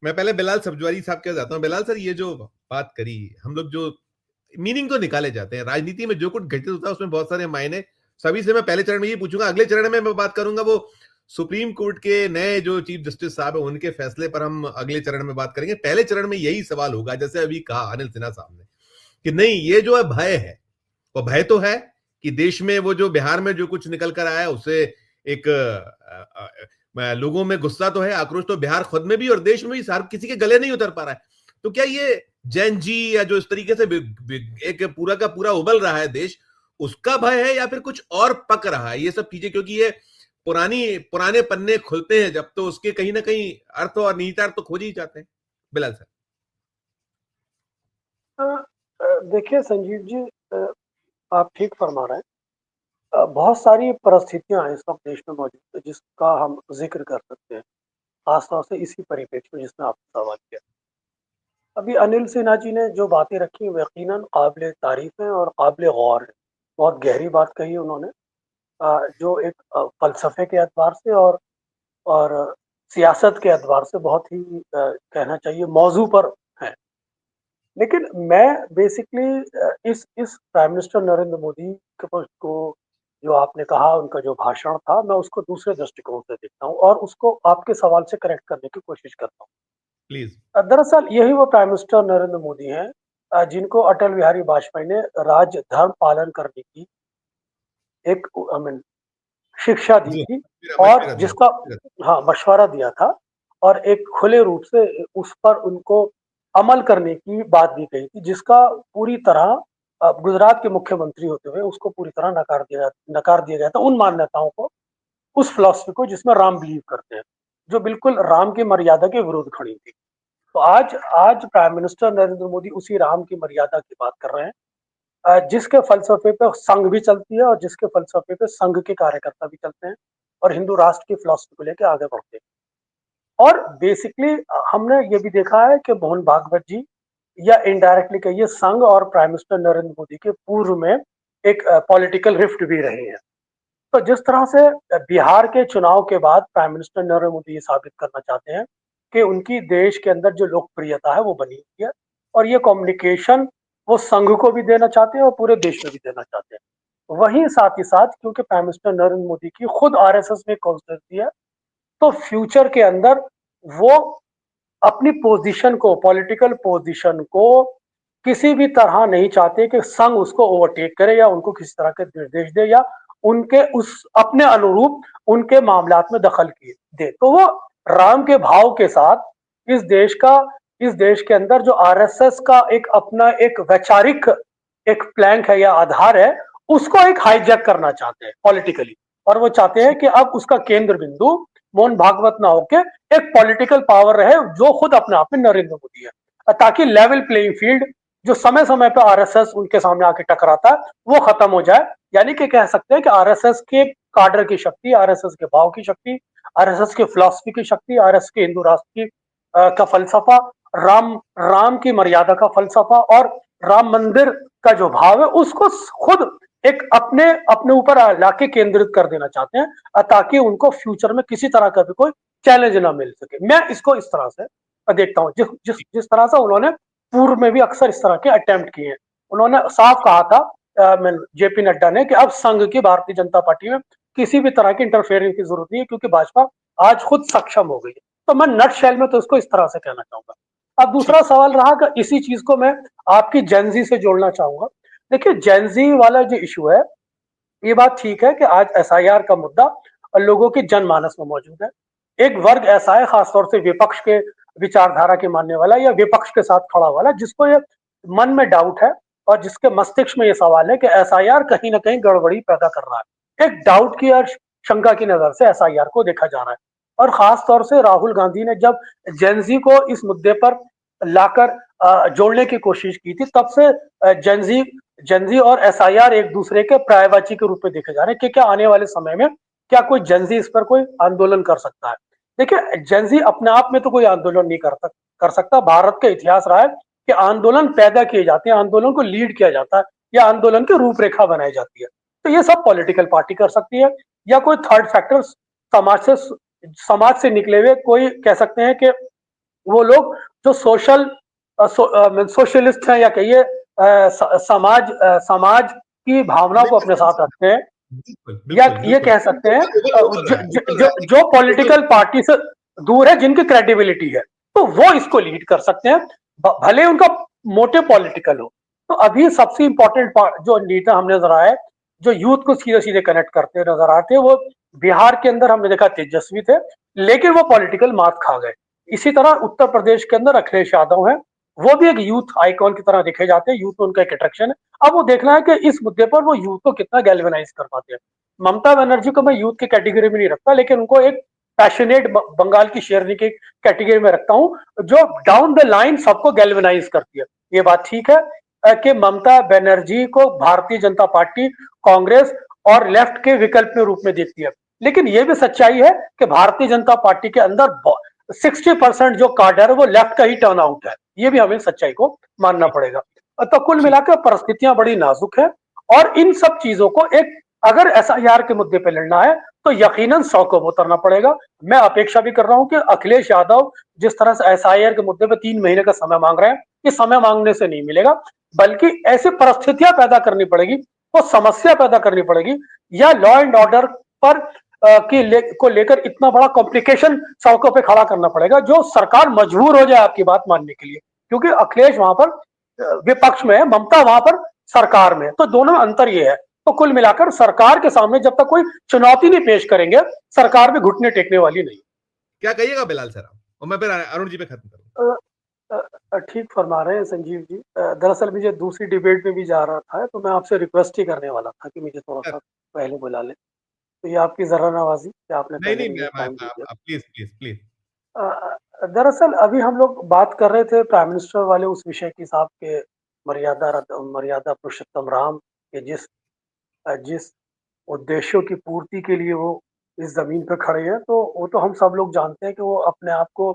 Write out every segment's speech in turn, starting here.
मैं पहले बिलाल सब्जवारी साहब के जाता हूँ। बिलाल सर, ये जो बात करी, हम लोग जो मीनिंग तो निकाले जाते हैं, राजनीति में जो कुछ घटित होता है उसमें बहुत सारे मायने। सभी से मैं पहले चरण में ये पूछूंगा, अगले चरण में मैं बात करूंगा वो सुप्रीम कोर्ट के नए जो चीफ जस्टिस साहब है उनके फैसले पर हम अगले चरण में बात करेंगे। पहले चरण में यही सवाल होगा, जैसे अभी कहा अनिल सिन्हा साहब ने, कि नहीं, ये जो है भय है, वो भय तो है कि देश में वो जो बिहार में जो कुछ निकल कर आया उससे एक लोगों में गुस्सा तो है, आक्रोश तो बिहार खुद में भी और देश में भी सार किसी के गले नहीं उतर पा रहा है। तो क्या ये जैन जी या जो इस तरीके से एक पूरा का पूरा उबल रहा है देश, उसका भय है या फिर कुछ और पक रहा है ये सब चीजें? क्योंकि ये पुराने पन्ने खुलते हैं जब, तो उसके कहीं ना कहीं अर्थ और निहितार्थ तो खोज ही जाते हैं। बिलाल सर। देखिए संजीव जी, आप ठीक फरमा रहे हैं। बहुत सारी परिस्थितियां इस वक्त देश में मौजूद है जिसका हम जिक्र कर सकते हैं, खासतौर से इसी परिप्रेक्ष्य में जिसमें आपने सवाल किया। अभी अनिल सिन्हा जी ने जो बातें रखी वो यकीनन काबिल तारीफ है और काबिल गौर है। बहुत गहरी बात कही उन्होंने, जो एक फलसफे के एतबार से और सियासत के एतबार से बहुत ही कहना चाहिए मौजू पर है। लेकिन मैं बेसिकली इस प्राइम मिनिस्टर नरेंद्र मोदी को जो आपने कहा उनका जो भाषण था, मैं उसको दूसरे दृष्टिकोण से देखता हूँ और उसको आपके सवाल से करेक्ट करने की कोशिश करता हूँ। प्लीज। दरअसल यही वो प्राइम मिनिस्टर नरेंद्र मोदी हैं जिनको अटल बिहारी वाजपेयी ने राज धर्म पालन करने की एक आई मीन शिक्षा दी जी, थी और मशविरा दिया जिसका था। हाँ मशवरा दिया था और एक खुले रूप से उस पर उनको अमल करने की बात दी गई थी, जिसका पूरी तरह गुजरात के मुख्यमंत्री होते हुए उसको पूरी तरह नकार दिया गया था उन मान्यताओं को, उस फिलॉसफी को जिसमें राम बिलीव करते हैं, जो बिल्कुल राम की मर्यादा के विरुद्ध खड़ी थी। तो आज आज प्राइम मिनिस्टर नरेंद्र मोदी उसी राम की मर्यादा की बात कर रहे हैं, जिसके फलसफे पे संघ भी चलती है और जिसके फलसफे पे संघ के कार्यकर्ता भी चलते हैं और हिंदू राष्ट्र की फिलॉसफी को लेकर आगे बढ़ते हैं। और बेसिकली हमने ये भी देखा है कि मोहन भागवत जी या इनडायरेक्टली कहिए संघ और प्राइम मिनिस्टर नरेंद्र मोदी के पूर्व में एक पॉलिटिकल रिफ्ट भी रहे हैं। तो जिस तरह से बिहार के चुनाव के बाद प्राइम मिनिस्टर नरेंद्र मोदी ये साबित करना चाहते हैं कि उनकी देश के अंदर जो लोकप्रियता है वो बनी हुई है और ये कम्युनिकेशन वो संघ को भी देना चाहते हैं और पूरे देश में भी देना चाहते हैं। वहीं साथ ही साथ क्योंकि प्राइम मिनिस्टर नरेंद्र मोदी की खुद आरएसएस में कॉन्स्टिट्यूंसी है, तो फ्यूचर के अंदर वो अपनी पोजीशन को, पॉलिटिकल पोजीशन को किसी भी तरह नहीं चाहते कि संघ उसको ओवरटेक करे या उनको किसी तरह के निर्देश दे या उनके उस अपने अनुरूप उनके मामलात में दखल किए दे। तो वो राम के भाव के साथ इस देश के अंदर जो आरएसएस का एक अपना एक वैचारिक एक प्लैंक है या आधार है, उसको एक हाईजैक करना चाहते हैं पॉलिटिकली। और वो चाहते हैं कि अब उसका केंद्र बिंदु मोहन भागवत ना होके एक पॉलिटिकल पावर रहे जो खुद अपने आप में नरेंद्र मोदी है, ताकि लेवल प्लेइंग फील्ड जो समय समय पर आरएसएस उनके सामने आके टकराता है वो खत्म हो जाए। यानी कि कह सकते हैं कि आरएसएस के काडर की शक्ति, आरएसएस के भाव की शक्ति, आरएसएस के फिलॉसफी की शक्ति, आरएसएस के हिंदू राष्ट्र की का फलसफा, राम की मर्यादा का फलसफा और राम मंदिर का जो भाव है उसको खुद एक अपने अपने ऊपर लाके केंद्रित कर देना चाहते हैं, ताकि उनको फ्यूचर में किसी तरह का भी कोई चैलेंज ना मिल सके। मैं इसको इस तरह से देखता हूँ, जिस तरह से उन्होंने पूर्व में भी अक्सर इस तरह के अटेम्प्ट किए हैं। उन्होंने साफ कहा था जेपी नड्डा ने कि अब संघ की भारतीय जनता पार्टी में किसी भी तरह की इंटरफेरेंस की जरूरत नहीं है क्योंकि भाजपा आज खुद सक्षम हो गई है। तो मैं नट शेल में तो इसको इस तरह से कहना चाहूंगा। अब दूसरा सवाल रहा कि इसी चीज को मैं आपकी जेनजी से जोड़ना चाहूंगा। देखिए जेनजी वाला जो इशू है, ये बात ठीक है कि आज एसआईआर का मुद्दा लोगों की जनमानस में मौजूद है। एक वर्ग ऐसा है खासतौर से विपक्ष के विचारधारा के मानने वाला या विपक्ष के साथ खड़ा वाला, जिसको ये मन में डाउट है और जिसके मस्तिष्क में ये सवाल है कि एसआईआर कहीं ना कहीं गड़बड़ी पैदा कर रहा है। एक डाउट की और शंका की नजर से एसआईआर को देखा जा रहा है और खास तौर से राहुल गांधी ने जब जेनजी को इस मुद्दे पर लाकर जोड़ने की कोशिश की थी, तब से जेनजी और एसआईआर एक दूसरे के पर्यायवाची के रूप में देखे जा रहे हैं कि क्या आने वाले समय में क्या कोई जेनजी इस पर कोई आंदोलन कर सकता है। देखिए जेनजी अपने आप में तो कोई आंदोलन नहीं कर सकता। भारत का इतिहास रहा है कि आंदोलन पैदा किए जाते हैं, आंदोलन को लीड किया जाता है या आंदोलन की रूपरेखा बनाई जाती है। तो ये सब पॉलिटिकल पार्टी कर सकती है या कोई थर्ड फैक्टर समाज से निकले हुए कोई कह सकते हैं कि वो लोग जो सोशलिस्ट हैं या कहिए समाज की भावना को अपने साथ रखते हैं, बिल्कुल या बिल्कुल ये बिल्कुल कह सकते हैं उबल रहा है उबल रहा है जो सोशल पॉलिटिकल पार्टी से दूर है, जिनकी क्रेडिबिलिटी है, तो वो इसको लीड कर सकते हैं, भले उनका मोटे पॉलिटिकल हो। तो अभी सबसे इंपॉर्टेंट जो नेता हमने नजर आए, जो यूथ को सीधे सीधे कनेक्ट करते नजर आते, वो बिहार के अंदर हमने देखा तेजस्वी थे, लेकिन वो पॉलिटिकल मात खा गए। इसी तरह उत्तर प्रदेश के अंदर अखिलेश यादव है, वो भी एक यूथ आइकॉन की तरह देखे जाते हैं, यूथ में उनका एक अट्रैक्शन है। अब वो देखना है कि इस मुद्दे पर वो यूथ को कितना गैल्वेनाइज कर पाते हैं। ममता बनर्जी को मैं यूथ की कैटेगरी में नहीं रखता, लेकिन उनको एक पैशनेट बंगाल की शेरनी की कैटेगरी में रखता हूं, जो डाउन द लाइन सबको गैल्वेनाइज करती है। ये बात ठीक है कि ममता बनर्जी को भारतीय जनता पार्टी, कांग्रेस और लेफ्ट के विकल्प में रूप में देखती है, लेकिन यह भी सच्चाई है कि भारतीय जनता पार्टी के अंदर 60% जो काडर है वो लेफ्ट का ही टर्न आउट है। ये भी हमें सच्चाई को मानना पड़ेगा। तो कुल ठीक मिलाकर परिस्थितियां बड़ी नाजुक है, और इन सब चीजों को एक, अगर एसआईआर के मुद्दे पे लड़ना है तो यकीनन सड़कों पर उतरना पड़ेगा। मैं अपेक्षा भी कर रहा हूं कि अखिलेश यादव जिस तरह से एसआईआर के मुद्दे पे 3 महीने का समय मांग रहे हैं, ये समय मांगने से नहीं मिलेगा, बल्कि ऐसी परिस्थितियां पैदा करनी पड़ेगी, वो समस्या पैदा करनी पड़ेगी, या लॉ एंड ऑर्डर पर को लेकर इतना बड़ा कॉम्प्लिकेशन सड़कों पे खड़ा करना पड़ेगा, जो सरकार मजबूर हो जाए आपकी बात मानने के लिए, क्योंकि अखिलेश वहां पर विपक्ष में है, ममता वहां पर सरकार में है, तो दोनों में अंतर ये है। तो कुल मिलाकर सरकार के सामने जब तक कोई चुनौती नहीं पेश करेंगे, सरकार भी घुटने टेकने वाली नहीं। क्या कहिएगा बिलाल सर आप, और मैं फिर अरुण जी पे खत्म करूंगा। ठीक फरमा रहे हैं संजीव जी। दरअसल मुझे दूसरी डिबेट में भी जा रहा था, तो मैं आपसे रिक्वेस्ट ही करने वाला था कि मुझे थोड़ा सा पहले बुला ले। तो ये आपकी जरा नवाजी कि आपने नहीं पहले नहीं मुझे टाइम दे दिया। Please please please. दरअसल अभी हम लोग बात कर रहे थे प्राइम मिनिस्टर वाले उस विषय की, साहब के मर्यादा पुरुषोत्तम राम के जिस उद्देश्यों की पूर्ति के लिए वो इस जमीन पर खड़े हैं, तो वो तो हम सब लोग जानते हैं कि वो अपने आप को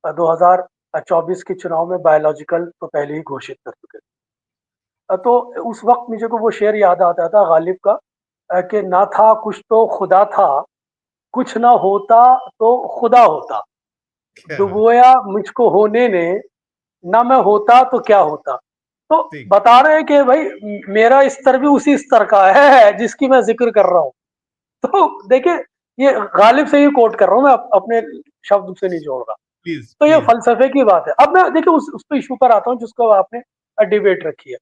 2024 के चुनाव में बायोलॉजिकल तो पहले ही घोषित कर चुके थे। तो उस वक्त मुझे को वो शेर याद आता था गालिब का, कि ना था कुछ तो खुदा था, कुछ ना होता तो खुदा होता, क्या बात। डुबोया मुझको होने ने, ना मैं होता तो क्या होता। तो ठीक। बता रहे हैं कि भाई मेरा स्तर भी उसी स्तर का है जिसकी मैं जिक्र कर रहा हूँ। तो देखिए, ये गालिब से ही कोट कर रहा हूँ मैं, अपने शब्द से नहीं जोड़ रहा। प्लीज तो ये प्लीज। फलसफे की बात है। अब मैं देखिए उस पे इशू पर आता हूँ जिसको आपने डिबेट रखी है।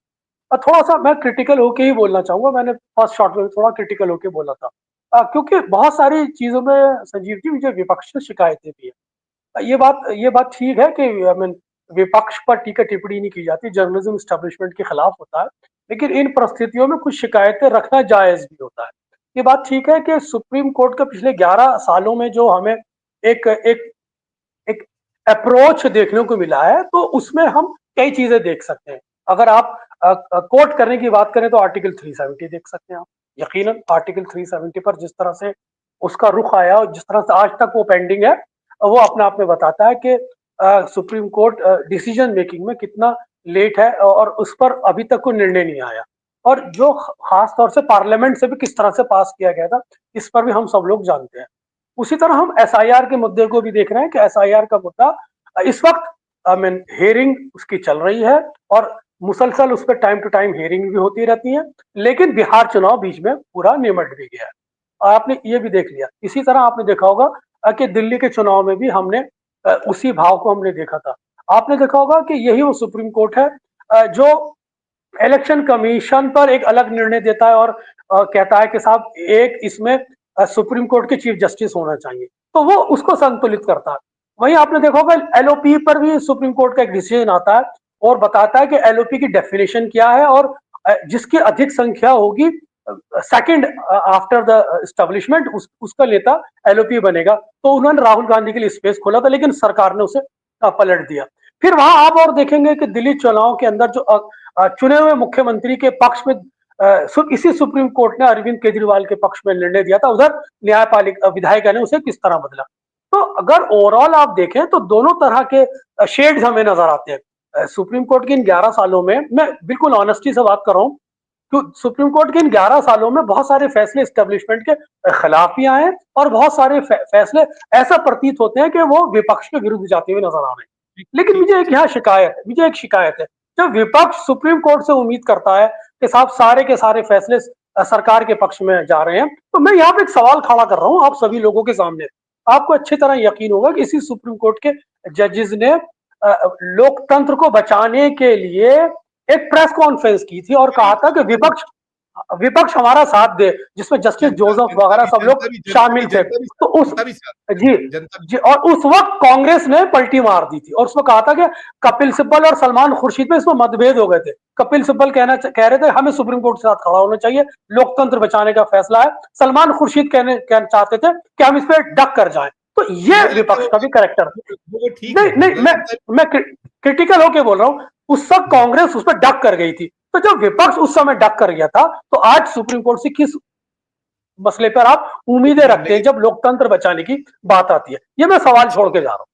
थोड़ा सा मैं क्रिटिकल होके ही बोलना चाहूंगा, मैंने फर्स्ट शॉट में थोड़ा क्रिटिकल होके बोला था, क्योंकि बहुत सारी चीजों में संजीव जी मुझे विपक्ष से शिकायतें भी है। ये बात ठीक है कि आई मीन विपक्ष पर टीका टिप्पणी नहीं की जाती, जर्नलिज्म स्टैब्लिशमेंट के खिलाफ होता है, लेकिन इन परिस्थितियों में कुछ शिकायतें रखना जायज भी होता है। ये बात ठीक है कि सुप्रीम कोर्ट के पिछले 11 सालों में जो हमें एक एक एक अप्रोच देखने को मिला है, तो उसमें हम कई चीजें देख सकते हैं। अगर आप कोर्ट करने की बात करें तो आर्टिकल 370 देख सकते हैं आप। यकीनन आर्टिकल 370 पर जिस तरह से उसका रुख आया और जिस तरह से आज तक वो पेंडिंग है, वो अपने आप में बताता है कि सुप्रीम कोर्ट डिसीजन मेकिंग में कितना लेट है, और उस पर अभी तक कोई निर्णय नहीं आया। और जो खास तौर से पार्लियामेंट से भी किस तरह से पास किया गया था, इस पर भी हम सब लोग जानते हैं। उसी तरह हम एसआईआर के मुद्दे को भी देख रहे हैं कि एसआईआर का मुद्दा इस वक्त आई मीन हियरिंग उसकी चल रही है, और मुसलसल उस पर टाइम टू टाइम हियरिंग भी होती रहती है, लेकिन बिहार चुनाव बीच में पूरा निमट भी गया है। और आपने ये भी देख लिया, इसी तरह आपने देखा होगा कि दिल्ली के चुनाव में भी हमने उसी भाव को हमने देखा था। आपने देखा होगा कि यही वो सुप्रीम कोर्ट है जो इलेक्शन कमीशन पर एक अलग निर्णय देता है, और कहता है कि साहब एक इसमें सुप्रीम कोर्ट के चीफ जस्टिस होना चाहिए, तो वो उसको संतुलित करता है। वहीं आपने देखा होगा एलओपी पर भी सुप्रीम कोर्ट का एक डिसीजन आता है, और बताता है कि एलओपी की डेफिनेशन क्या है, और जिसकी अधिक संख्या होगी सेकंड आफ्टर द एस्टेब्लिशमेंट उसका नेता एलओपी बनेगा। तो उन्होंने राहुल गांधी के लिए स्पेस खोला था, लेकिन सरकार ने उसे पलट दिया। फिर वहां आप और देखेंगे कि दिल्ली चुनाव के अंदर जो चुने हुए मुख्यमंत्री के पक्ष में इसी सुप्रीम कोर्ट ने अरविंद केजरीवाल के पक्ष में निर्णय दिया था, उधर न्यायपालिका विधायिका ने उसे किस तरह बदला। तो अगर ओवरऑल आप देखें तो दोनों तरह के शेड्स हमें नजर आते हैं। सुप्रीम कोर्ट के इन 11 सालों में, मैं बिल्कुल ऑनेस्टी से बात कर रहा हूँ, तो सुप्रीम कोर्ट के इन 11 सालों में बहुत सारे फैसले एस्टेब्लिशमेंट के खिलाफ भी आए हैं, और बहुत सारे फैसले ऐसा प्रतीत होते हैं कि वो विपक्ष के विरुद्ध जाते हुए नजर आ रहे हैं। लेकिन मुझे एक शिकायत है, जब विपक्ष सुप्रीम कोर्ट से उम्मीद करता है कि साहब सारे के सारे फैसले सरकार के पक्ष में जा रहे हैं, तो मैं यहाँ पे एक सवाल खड़ा कर रहा हूँ आप सभी लोगों के सामने। आपको अच्छी तरह यकीन होगा कि इसी सुप्रीम कोर्ट के जजेस ने लोकतंत्र को बचाने के लिए एक प्रेस कॉन्फ्रेंस की थी और कहा था कि विपक्ष हमारा साथ दे, जिसमें जस्टिस जोसेफ वगैरह सब लोग शामिल थे। तो उस जी जी और उस वक्त कांग्रेस ने पलटी मार दी थी और उसमें कहा था कि कपिल सिब्बल और सलमान खुर्शीद में इसमें मतभेद हो गए थे। कपिल सिब्बल कह रहे थे हमें सुप्रीम कोर्ट के साथ खड़ा होना चाहिए, लोकतंत्र बचाने का फैसला है। सलमान खुर्शीद कहना चाहते थे कि हम इस पर डक कर जाएं। तो ये विपक्ष का भी कैरेक्टर नहीं, मैं क्रिटिकल होके बोल रहा हूँ। उस वक्त कांग्रेस उस पर डक कर गई थी, तो जब विपक्ष उस समय डक कर गया था, तो आज सुप्रीम कोर्ट से किस मसले पर आप उम्मीदें रखते हैं जब लोकतंत्र बचाने की बात आती है? ये मैं सवाल छोड़ के जा रहा हूं।